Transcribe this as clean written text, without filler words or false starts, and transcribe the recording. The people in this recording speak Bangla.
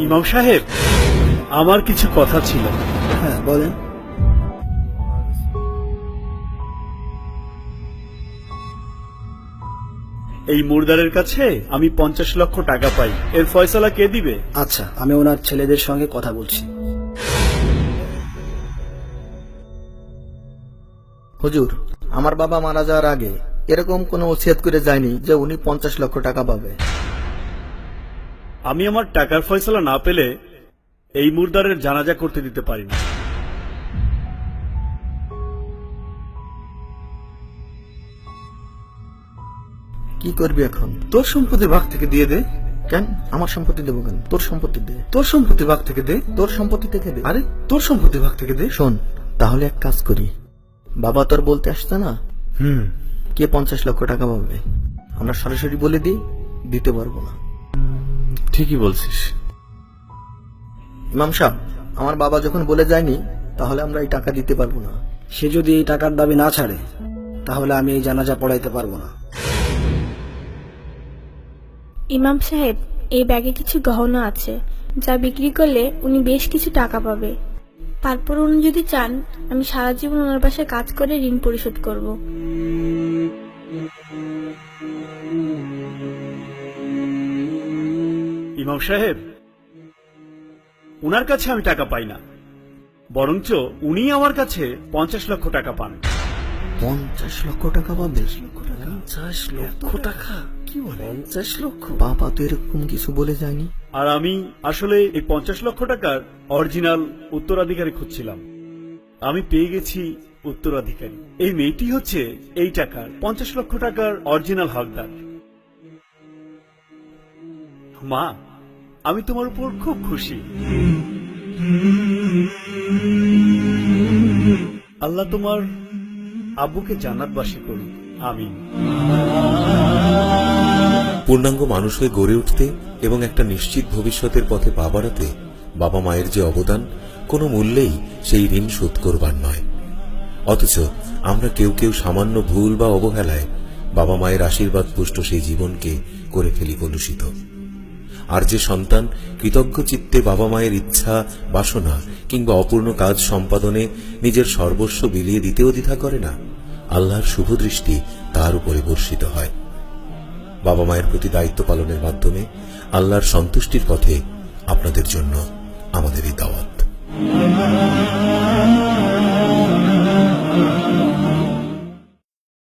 ইমাম সাহেব, আমার কিছু কথা ছিল। হ্যাঁ বলেন। এই মুর্দারের কাছে আমি 50 লক্ষ টাকা পাই, এর ফয়সালা কে দিবে? আচ্ছা, আমি ওনার ছেলেদের সঙ্গে কথা বলছি। হুজুর, আমার বাবা মারা যাওয়ার আগে এরকম কোনো ওসিয়ত করে যায়নি যে উনি 50 লক্ষ টাকা পাবে। আমি আমার টাকার ফয়সালা না পেলে এই মুর্দারের জানাজা করতে দিতে পারি না। কি করবি এখন? তোর সম্পত্তির ভাগ থেকে দিয়ে দে। কেন আমার সম্পত্তি দেবো কেন? তোর সম্পত্তি দে। তোর সম্পত্তির ভাগ থেকে দে। তোর সম্পত্তি থেকে দে। আরে তোর সম্পত্তির ভাগ থেকে দে। শোন, তাহলে এক কাজ করি। বাবা তোর বলতে আসছে না কে 50 লক্ষ টাকা পাবে, আমরা সরাসরি বলে দিই দিতে পারবো না। ঠিকই বলছিস। ইমাম সাহেব, আমার বাবা যখন বলে যায়নি তাহলে আমরা এই টাকা দিতে পারবো না। সে যদি এই টাকার দাবি না ছাড়ে তাহলে আমি এই জানাজা পড়াইতে পারবো না। ইমাম সাহেব, এই ব্যাগে কিছু গহনা আছে যা বিক্রি করলে উনি বেশ কিছু টাকা পাবে। তারপর উনি যদি চান আমি সারা জীবন ওনার বাসায় কাজ করে ঋণ পরিশোধ করব। ইমাম সাহেব, উনার কাছে আমি টাকা পাই না, বরঞ্চ উনি আমার কাছে 50 লক্ষ টাকা পান। 50 লক্ষ টাকা পাবে? 50 লক্ষ টাকা? কি বলে 50 লক্ষ? বাবা তো এরকম কিছু বলে যায়নি। আর আমি আসলে এই 50 লক্ষ টাকার অরিজিনাল উত্তরাধিকারী খুঁজছিলাম। আমি পেয়ে গেছি উত্তরাধিকারী। এই মেয়েটি হচ্ছে এই টাকার 50 লক্ষ টাকার অরিজিনাল হকদার। মা, আমি তোমার উপর খুব খুশি। আল্লাহ তোমার আব্বুকে জান্নাতবাসী করুন, আমিন। পূর্ণাঙ্গ মানুষ হয়ে গড়ে উঠতে এবং একটা নিশ্চিত ভবিষ্যতের পথে পা বাড়াতে বাবা মায়ের যে অবদান, কোনো মূল্যেই সেই ঋণ শোধ করবার নয়। অথচ আমরা কেউ কেউ সামান্য ভুল বা অবহেলায় বাবা মায়ের আশীর্বাদ পুষ্ট সেই জীবনকে করে ফেলি কলুষিত। আর যে সন্তান কৃতজ্ঞ চিত্তে বাবা মায়ের ইচ্ছা, বাসনা কিংবা অপূর্ণ কাজ সম্পাদনে নিজের সর্বস্ব বিলিয়ে দিতেও দ্বিধা করে না, আল্লাহর শুভ দৃষ্টি তার উপরে বর্ষিত হয়। বাবা মায়ের প্রতি দায়িত্ব পালনের মাধ্যমে আল্লাহর সন্তুষ্টির পথে আপনাদের জন্য আমাদের এই দাওয়াত।